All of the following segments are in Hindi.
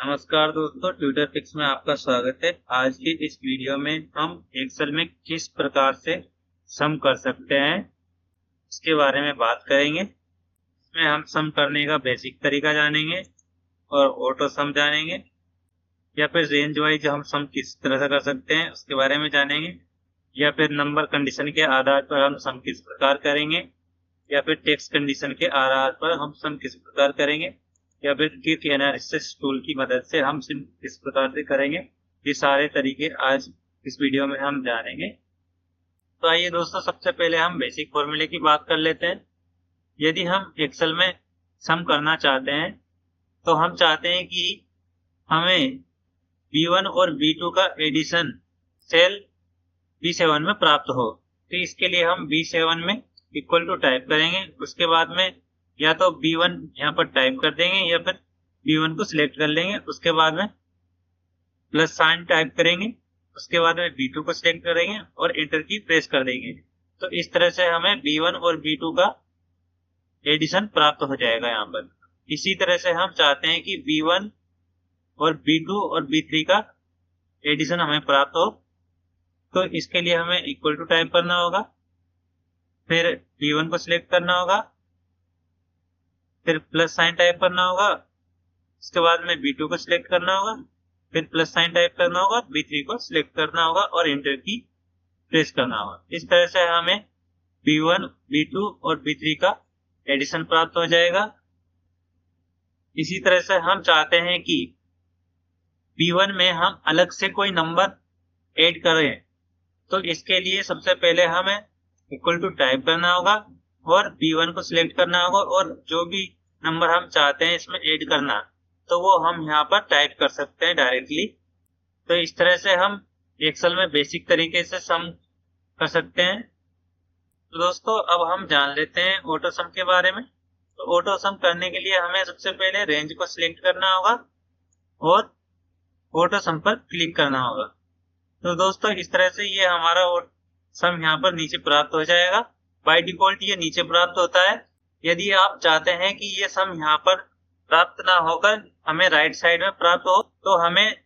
नमस्कार दोस्तों, ट्यूटर फिक्स में आपका स्वागत है। आज की इस वीडियो में हम एक्सेल में किस प्रकार से सम कर सकते हैं इसके बारे में बात करेंगे। इसमें हम सम करने का बेसिक तरीका जानेंगे और ऑटो सम जानेंगे, या फिर रेंज वाइज हम सम किस तरह से कर सकते हैं उसके बारे में जानेंगे, या फिर नंबर कंडीशन के आधार पर हम सम किस प्रकार करेंगे, या फिर टेक्स्ट कंडीशन के आधार पर हम सम किस प्रकार करेंगे, या फिर क्विक एनालिसिस टूल की मदद से हम सिम किस प्रकार से करेंगे। ये सारे तरीके आज इस वीडियो में हम जानेंगे। तो आइए दोस्तों, सबसे पहले हम बेसिक फॉर्मूले की बात कर लेते हैं। यदि हम एक्सेल में सम करना चाहते हैं तो हम चाहते हैं कि हमें B1 और B2 का एडिशन सेल B7 में प्राप्त हो। तो इसके लिए हम B7 में इक्वल टू टाइप करेंगे, उसके बाद में या तो B1 यहाँ पर टाइप कर देंगे या फिर B1 को सिलेक्ट कर लेंगे, उसके बाद में प्लस साइन टाइप करेंगे, उसके बाद में B2 को सिलेक्ट करेंगे और एंटर की प्रेस कर देंगे। तो इस तरह से हमें B1 और B2 का एडिशन प्राप्त हो जाएगा यहाँ पर। इसी तरह से हम चाहते हैं कि B1 और B2 और B3 का एडिशन हमें प्राप्त हो, तो इसके लिए हमें इक्वल टू टाइप करना होगा, फिर B1 को सिलेक्ट करना होगा, फिर प्लस साइन टाइप करना होगा, उसके बाद में B2 को सिलेक्ट करना होगा, फिर प्लस साइन टाइप करना होगा, B3 को सिलेक्ट करना होगा और एंटर की प्रेस करना होगा। इस तरह से हमें B1, B2 और B3 का एडिशन प्राप्त हो जाएगा। इसी तरह से हम चाहते हैं कि B1 में हम अलग से कोई नंबर ऐड करें, तो इसके लिए सबसे पहले हमें इक्वल टू टाइप करना होगा और B1 को सिलेक्ट करना होगा, और जो भी नंबर हम चाहते हैं इसमें ऐड करना, तो वो हम यहाँ पर टाइप कर सकते हैं डायरेक्टली। तो इस तरह से हम एक्सेल में बेसिक तरीके से सम कर सकते हैं। तो दोस्तों, अब हम जान लेते हैं ऑटो सम के बारे में। तो ऑटो सम करने के लिए हमें सबसे पहले रेंज को सिलेक्ट करना होगा और ऑटो सम पर क्लिक करना होगा। तो दोस्तों, इस तरह से ये हमारा सम यहाँ पर नीचे प्राप्त हो जाएगा। बाय डिफॉल्ट ये नीचे प्राप्त होता है। यदि आप चाहते हैं कि ये सम यहाँ पर प्राप्त ना होकर हमें राइट साइड में प्राप्त हो, तो हमें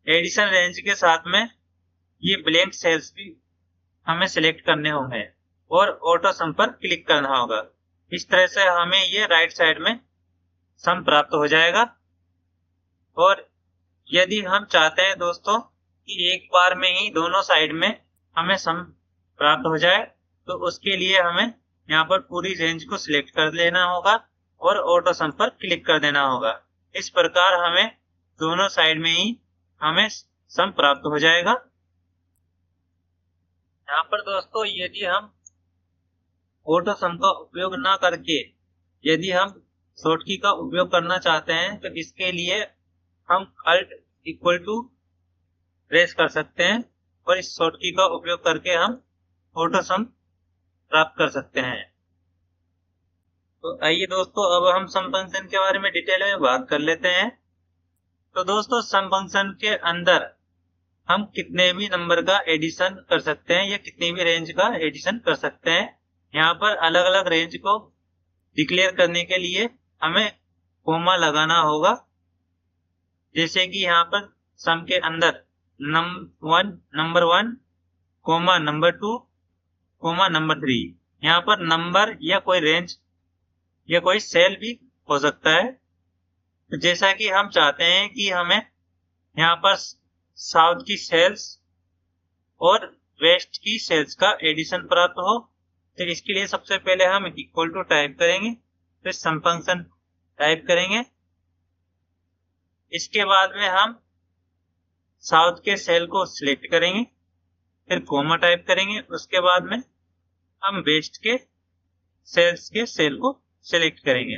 एडिशन रेंज के साथ में ये ब्लैंक सेल्स भी हमें सिलेक्ट करने होंगे और ऑटो सम पर क्लिक करना होगा। इस तरह से हमें ये राइट साइड में सम प्राप्त हो जाएगा। और यदि हम चाहते हैं दोस्तों कि एक बार में ही दोनों साइड में हमें सम प्राप्त हो जाए, तो उसके लिए हमें यहाँ पर पूरी रेंज को सिलेक्ट कर लेना होगा और ऑटो सम पर क्लिक कर देना होगा। इस प्रकार हमें दोनों साइड में ही हमें सम प्राप्त हो जाएगा। यहाँ पर दोस्तों, यदि हम ऑटो सम का उपयोग ना करके यदि हम शॉर्ट की का उपयोग करना चाहते हैं, तो इसके लिए हम अल्ट इक्वल टू प्रेस कर सकते हैं और इस शॉर्ट की का उपयोग करके हम ऑटो सम प्राप्त कर सकते हैं। तो आइए दोस्तों, अब हम सम फंक्शन के बारे में डिटेल में बात कर लेते हैं। तो दोस्तों, सम फंक्शन के अंदर हम कितने भी नंबर का एडिशन कर सकते हैं या कितनी भी रेंज का एडिशन कर सकते हैं। यहाँ पर अलग अलग रेंज को डिक्लेयर करने के लिए हमें कोमा लगाना होगा। जैसे कि यहाँ पर सम के अंदर number 1 comma number 2 comma number 3, यहाँ पर नंबर या कोई रेंज या कोई सेल भी हो सकता है। तो जैसा कि हम चाहते हैं कि हमें यहाँ पर साउथ की सेल्स और वेस्ट की सेल्स का एडिशन प्राप्त हो, तो इसके लिए सबसे पहले हम इक्वल टू टाइप करेंगे, फिर सम फंक्शन टाइप करेंगे। इसके बाद में हम साउथ के सेल को सिलेक्ट करेंगे, फिर कोमा टाइप करेंगे, उसके बाद में हम वेस्ट के सेल्स के सेल को सिलेक्ट करेंगे।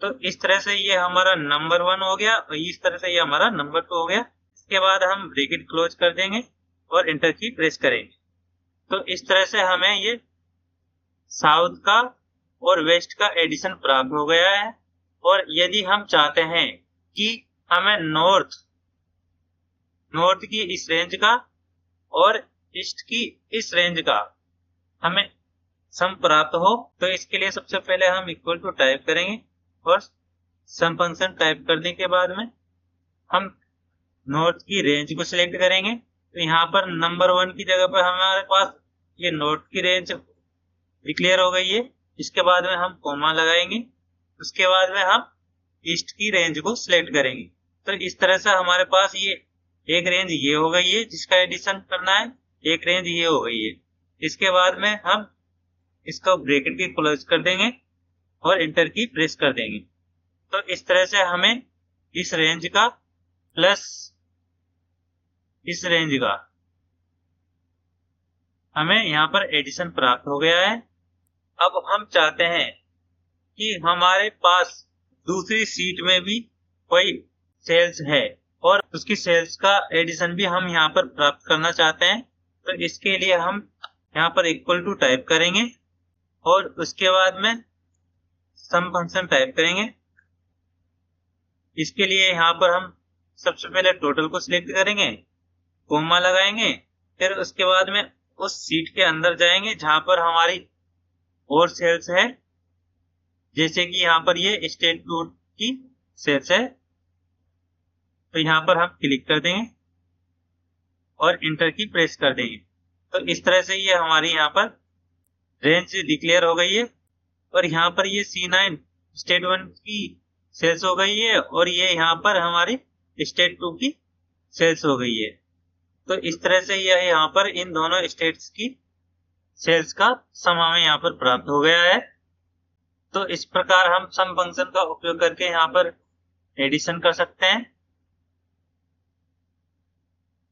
तो इस तरह से ये हमारा नंबर 1 हो गया और इस तरह से ये हमारा नंबर 2 हो गया। इसके बाद हम ब्रैकेट क्लोज कर देंगे और एंटर की प्रेस करेंगे। तो इस तरह से हमें ये साउथ का और वेस्ट का एडिशन प्राप्त हो गया है। और यदि हम चाहते हैं कि हमें नॉर्थ की इस रेंज का और ईस्ट की इस रेंज का हमें सम प्राप्त हो, तो इसके लिए सबसे पहले हम इक्वल टू टाइप करेंगे और सम फंक्शन टाइप करने के बाद में हम नॉर्थ की रेंज को सिलेक्ट करेंगे। तो यहाँ पर नंबर 1 की जगह पर हमारे पास ये नॉर्थ की रेंज डिक्लेयर हो गई है। इसके बाद में हम कोमा लगाएंगे, उसके बाद में हम ईस्ट की रेंज को सिलेक्ट करेंगे। तो इस तरह से हमारे पास ये एक रेंज ये हो गई है जिसका एडिशन करना है, एक रेंज ये हो गई है। इसके बाद में हम इसको ब्रैकेट की क्लोज कर देंगे और इंटर की प्रेस कर देंगे। तो इस तरह से हमें इस रेंज का प्लस इस रेंज का हमें यहाँ पर एडिशन प्राप्त हो गया है। अब हम चाहते हैं कि हमारे पास दूसरी सीट में भी कोई सेल्स है और उसकी सेल्स का एडिशन भी हम यहाँ पर प्राप्त करना चाहते हैं। तो इसके लिए हम यहाँ पर इक्वल टू टाइप करेंगे और उसके बाद में सम फंक्शन टाइप करेंगे। इसके लिए यहाँ पर हम सबसे पहले टोटल को सिलेक्ट करेंगे, कोमा लगाएंगे, फिर उसके बाद में उस सीट के अंदर जाएंगे जहां पर हमारी और सेल्स है, जैसे कि यहाँ पर ये स्टेट रूट की सेल्स है। तो यहाँ पर हम क्लिक कर देंगे और इंटर की प्रेस कर देंगे। तो इस तरह से ये हमारी यहाँ पर रेंज डिक्लेयर हो गई है और यहाँ पर ये C9 स्टेट 1 की सेल्स हो गई है और ये यहाँ पर हमारी स्टेट 2 की सेल्स हो गई है। तो इस तरह से यह यहाँ पर इन दोनों स्टेट्स की सेल्स का सम हमें यहाँ पर प्राप्त हो गया है। तो इस प्रकार हम सम फंक्शन का उपयोग करके यहाँ पर एडिशन कर सकते हैं।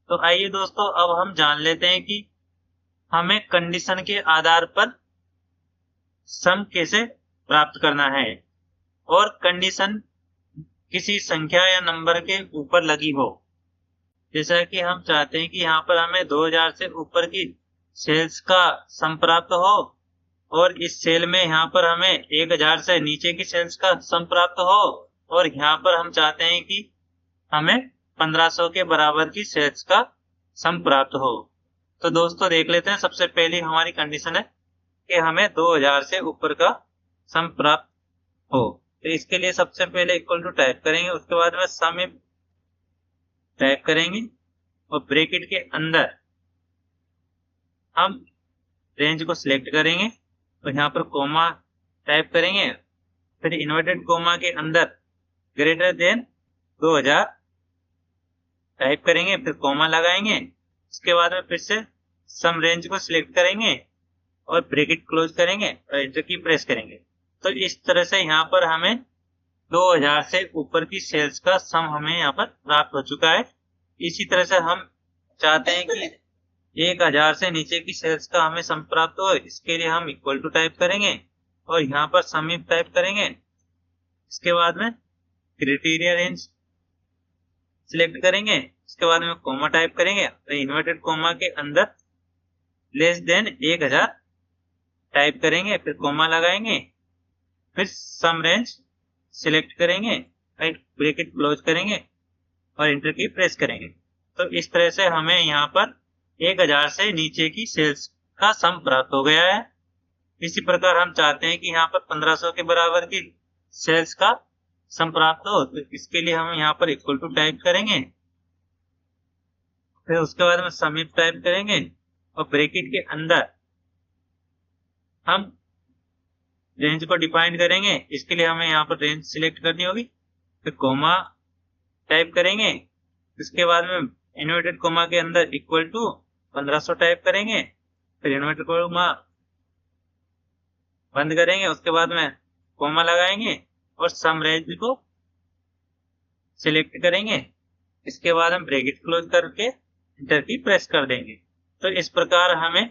तो आइए दोस्तों, अब हम जान लेते हैं कि हमें कंडीशन के आधार पर सम कैसे प्राप्त करना है और कंडीशन किसी संख्या या नंबर के ऊपर लगी हो। जैसा कि हम चाहते हैं कि यहाँ पर हमें 2000 से ऊपर की सेल्स का सम प्राप्त हो और इस सेल में यहाँ पर हमें 1000 से नीचे की सेल्स का सम प्राप्त हो और यहाँ पर हम चाहते हैं कि हमें 1500 के बराबर की सेल्स का सम प्राप्त हो। तो दोस्तों देख लेते हैं, सबसे पहली हमारी कंडीशन है कि हमें 2000 से ऊपर का सम प्राप्त हो। तो इसके लिए सबसे पहले इक्वल टू टाइप करेंगे, उसके बाद में सम टाइप करेंगे और ब्रैकेट के अंदर हम रेंज को सिलेक्ट करेंगे और यहाँ पर कोमा टाइप करेंगे, फिर इन्वर्टेड कोमा के अंदर ग्रेटर देन 2000 टाइप करेंगे, फिर कोमा लगाएंगे। इसके बाद में फिर से सम रेंज को सिलेक्ट करेंगे और ब्रैकेट क्लोज करेंगे और एंटर की प्रेस करेंगे। तो इस तरह से यहाँ पर हमें 2000 से ऊपर की सेल्स का सम हमें यहाँ पर प्राप्त हो चुका है। इसी तरह से हम चाहते हैं कि 1000 से नीचे की सेल्स का हमें सम प्राप्त हो। इसके लिए हम इक्वल टू टाइप करेंगे और यहाँ पर सम इफ टाइप करेंगे। इसके बाद में क्राइटेरिया रेंज सिलेक्ट करेंगे, इसके बाद में कोमा टाइप करेंगे तो इन्वर्टेड कोमा के अंदर लेस देन 1000 टाइप करेंगे, फिर कोमा लगाएंगे, फिर सम रेंज सिलेक्ट करेंगे, ब्रैकेट क्लोज करेंगे और इंटर की प्रेस करेंगे। तो इस तरह से हमें यहाँ पर 1000 से नीचे की सेल्स का सम प्राप्त हो गया है। इसी प्रकार हम चाहते हैं कि यहाँ पर 1500 के बराबर की सेल्स का सम प्राप्त हो। तो इसके लिए हम यहाँ पर इक्वल टू टाइप करेंगे, फिर उसके बाद में सम इफ टाइप करेंगे और ब्रैकेट के अंदर हम रेंज को डिफाइन करेंगे। इसके लिए हमें यहाँ पर रेंज सिलेक्ट करनी होगी, फिर कोमा टाइप करेंगे, इसके बाद में इन्वर्टेड कोमा के अंदर इक्वल टू 1500 टाइप करेंगे, फिर इन्वर्टेड कोमा बंद करेंगे, उसके बाद में कोमा लगाएंगे और सम रेंज को सिलेक्ट करेंगे। इसके बाद हम ब्रैकेट क्लोज करके इंटर की प्रेस कर देंगे। तो इस प्रकार हमें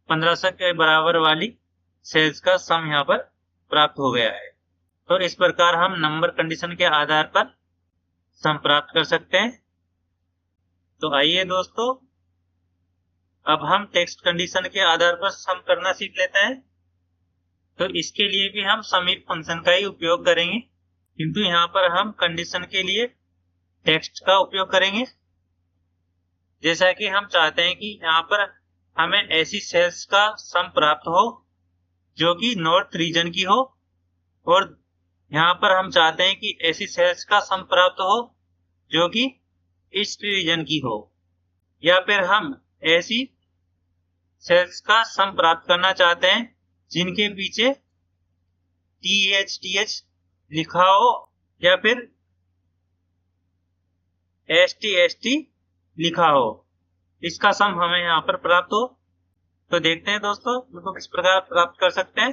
1500 के बराबर वाली सेल्स का सम यहाँ पर प्राप्त हो गया है। तो इस प्रकार हम नंबर कंडीशन के आधार पर सम प्राप्त कर सकते हैं। तो आइए दोस्तों, अब हम टेक्स्ट कंडीशन के आधार पर सम करना सीख लेते हैं। तो इसके लिए भी हम सम इफ फंक्शन का ही उपयोग करेंगे, किंतु यहाँ पर हम कंडीशन के लिए टेक्स्ट का उपयोग करेंगे। जैसा कि हम चाहते हैं कि यहाँ पर हमें ऐसी सेल्स का सम प्राप्त हो जो कि नॉर्थ रीजन की हो और यहाँ पर हम चाहते हैं कि ऐसी सेल्स का सम प्राप्त हो जो कि ईस्ट रीजन की हो, या फिर हम ऐसी सेल्स का सम प्राप्त करना चाहते हैं जिनके पीछे TH लिखा हो या फिर ST लिखा हो, इसका सम हमें यहाँ पर प्राप्त हो। तो देखते हैं दोस्तों इनको किस प्रकार प्राप्त कर सकते हैं।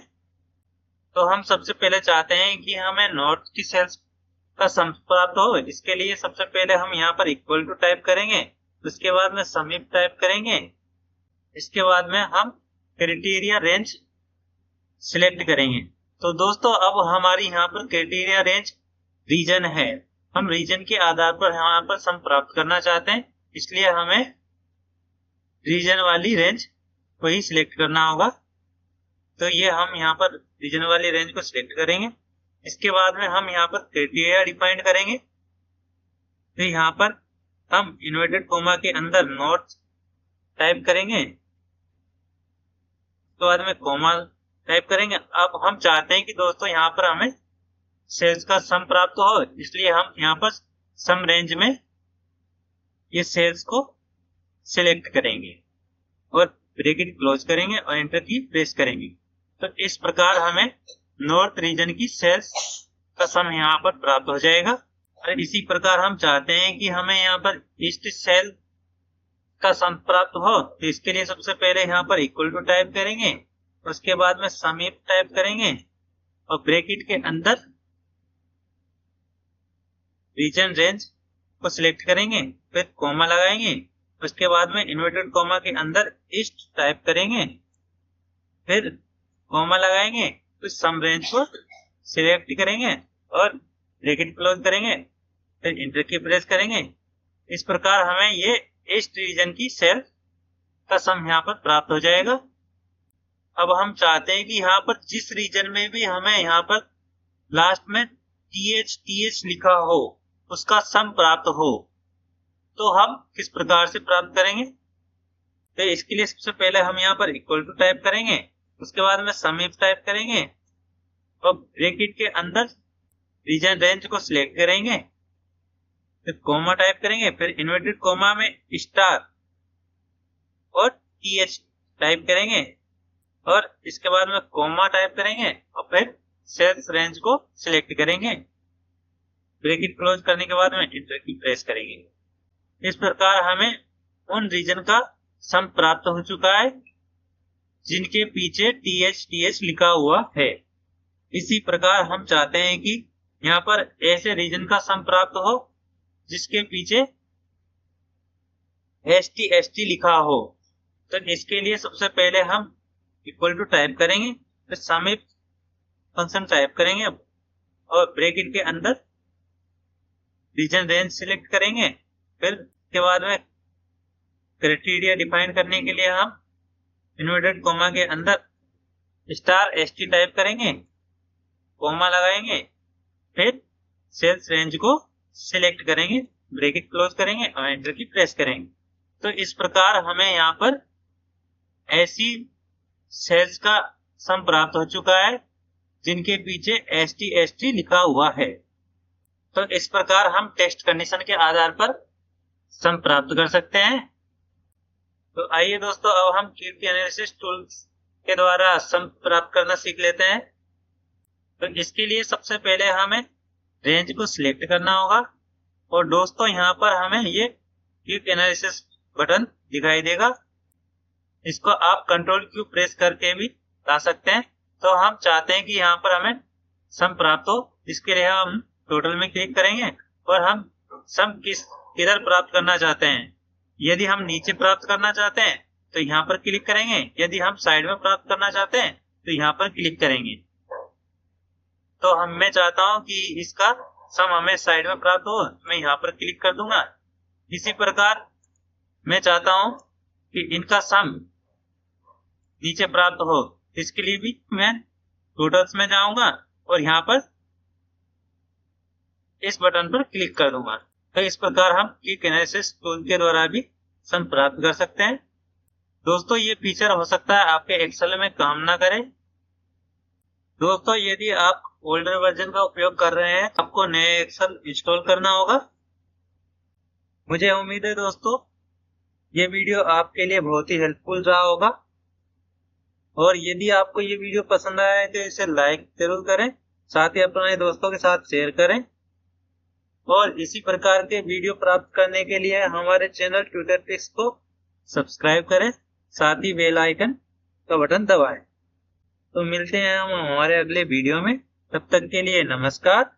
तो हम सबसे पहले चाहते हैं कि हमें नॉर्थ की सेल्स का सम प्राप्त हो। इसके लिए सबसे पहले हम यहाँ पर इक्वल टू टाइप करेंगे, उसके बाद में सम इफ टाइप करेंगे, इसके बाद में हम क्राइटेरिया रेंज सिलेक्ट करेंगे। तो दोस्तों अब हमारी यहाँ पर क्राइटेरिया रेंज रीजन है, हम रीजन के आधार पर यहाँ पर सम प्राप्त करना चाहते हैं, इसलिए हमें रीजन वाली रेंज को ही सिलेक्ट करना होगा। तो ये हम यहाँ पर रीजन वाली रेंज को सिलेक्ट करेंगे। इसके बाद में हम यहाँ पर क्राइटेरिया डिफाइन करेंगे। तो यहाँ पर हम इन्वर्टेड कोमा के अंदर नॉर्थ टाइप करेंगे, उसके बाद में कोमा टाइप करेंगे। अब हम चाहते हैं कि दोस्तों यहाँ पर हमें सेल्स का सम प्राप्त हो, इसलिए हम यहाँ पर सम रेंज में ये सेल्स को सिलेक्ट करेंगे और ब्रैकेट क्लोज करेंगे और एंटर की प्रेस करेंगे। तो इस प्रकार हमें नॉर्थ रीजन की सेल्स का सम यहाँ पर प्राप्त हो जाएगा। और इसी प्रकार हम चाहते हैं कि हमें यहाँ पर ईस्ट सेल का सम प्राप्त हो, तो इसके लिए सबसे पहले यहाँ पर इक्वल टू टाइप करेंगे, उसके बाद में सम इफ टाइप करेंगे और ब्रैकेट के अंदर रीजन रेंज को सिलेक्ट करेंगे, फिर कोमा लगाएंगे, उसके बाद में इन्वर्टेड कोमा के अंदर ईस्ट टाइप करेंगे, फिर कोमा लगाएंगे, तो सम रेंज को सिलेक्ट करेंगे और ब्रैकेट क्लोज करेंगे, फिर इंटर की प्रेस करेंगे। इस प्रकार हमें ये ईस्ट रीजन की सेल का सम यहाँ पर प्राप्त हो जाएगा। अब हम चाहते हैं कि यहाँ पर जिस रीजन में भी हमें यहाँ पर लास्ट में TH लिखा हो उसका सम प्राप्त हो, तो हम किस प्रकार से प्राप्त करेंगे। तो इसके लिए सबसे पहले हम यहाँ पर इक्वल टू टाइप करेंगे, उसके बाद में सम इफ टाइप करेंगे और ब्रैकेट के अंदर रीजन रेंज को सिलेक्ट करेंगे, फिर कोमा टाइप करेंगे, फिर इन्वर्टेड कोमा में स्टार और TH टाइप करेंगे और इसके बाद में कोमा टाइप करेंगे और फिर सेल्स रेंज को सिलेक्ट करेंगे, ब्रैकेट क्लोज करने के बाद में इंटर की प्रेस करेंगे। इस प्रकार हमें उन रीजन का सम प्राप्त हो चुका है जिनके पीछे TH लिखा हुआ है। इसी प्रकार हम चाहते हैं कि यहाँ पर ऐसे रीजन का सम प्राप्त हो जिसके पीछे ST लिखा हो। तो इसके लिए सबसे पहले हम इक्वल टू टाइप करेंगे, फिर सम इफ फंक्शन टाइप करेंगे और ब्रैकेट के अंदर रीजन रेंज सिलेक्ट करेंगे, फिर के बाद में क्राइटेरिया डिफाइन करने के लिए हम इन्वर्टेड कोमा के अंदर स्टार ST टाइप करेंगे, कोमा लगाएंगे, फिर सेल्स रेंज को सिलेक्ट करेंगे, ब्रैकेट क्लोज करेंगे और एंटर की प्रेस करेंगे। तो इस प्रकार हमें यहाँ पर ऐसी सेल्स का सम प्राप्त हो चुका है जिनके पीछे ST लिखा हुआ है। तो इस प्रकार हम टेस्ट कंडीशन के आधार पर सम प्राप्त कर सकते हैं। तो आइए दोस्तों अब हम क्यूब एनालिसिस टूल्स के द्वारा सम प्राप्त करना सीख लेते हैं। तो इसके लिए सबसे पहले हमें रेंज को सिलेक्ट करना होगा और दोस्तों यहाँ पर हमें ये क्यूब एनालिसिस बटन दिखाई देगा, इसको आप कंट्रोल क्यू प्रेस करके भी ला सकते हैं। तो हम चाहते हैं कि यहाँ पर हमें सम प्राप्त हो, इसके लिए हम टोटल में क्लिक करेंगे और हम सम किधर प्राप्त करना चाहते हैं। यदि हम नीचे प्राप्त करना चाहते हैं तो यहाँ पर क्लिक करेंगे, यदि हम साइड में प्राप्त करना चाहते हैं तो यहाँ पर क्लिक करेंगे। तो मैं चाहता हूँ कि इसका सम हमें साइड में प्राप्त हो, मैं यहाँ पर क्लिक कर दूंगा। इसी प्रकार मैं चाहता हूँ कि इनका सम नीचे प्राप्त हो, इसके लिए भी मैं टोटल्स में जाऊंगा और यहाँ पर इस बटन पर क्लिक कर दूंगा। तो इस प्रकार हम क्विक एनालिसिस टूल के द्वारा भी सम प्राप्त कर सकते हैं। दोस्तों ये फीचर हो सकता है आपके एक्सेल में काम ना करे। दोस्तों यदि आप ओल्डर वर्जन का उपयोग कर रहे हैं, आपको नए एक्सेल इंस्टॉल करना होगा। मुझे उम्मीद है दोस्तों ये वीडियो आपके लिए बहुत ही हेल्पफुल रहा होगा, और यदि आपको ये वीडियो पसंद आया है तो इसे लाइक जरूर करें, साथ ही अपने दोस्तों के साथ शेयर करें। और इसी प्रकार के वीडियो प्राप्त करने के लिए हमारे चैनल ट्यूटर ट्रिक्स को सब्सक्राइब करें, साथ ही बेल आइकन का बटन दबाएं। तो मिलते हैं हम हमारे अगले वीडियो में, तब तक के लिए नमस्कार।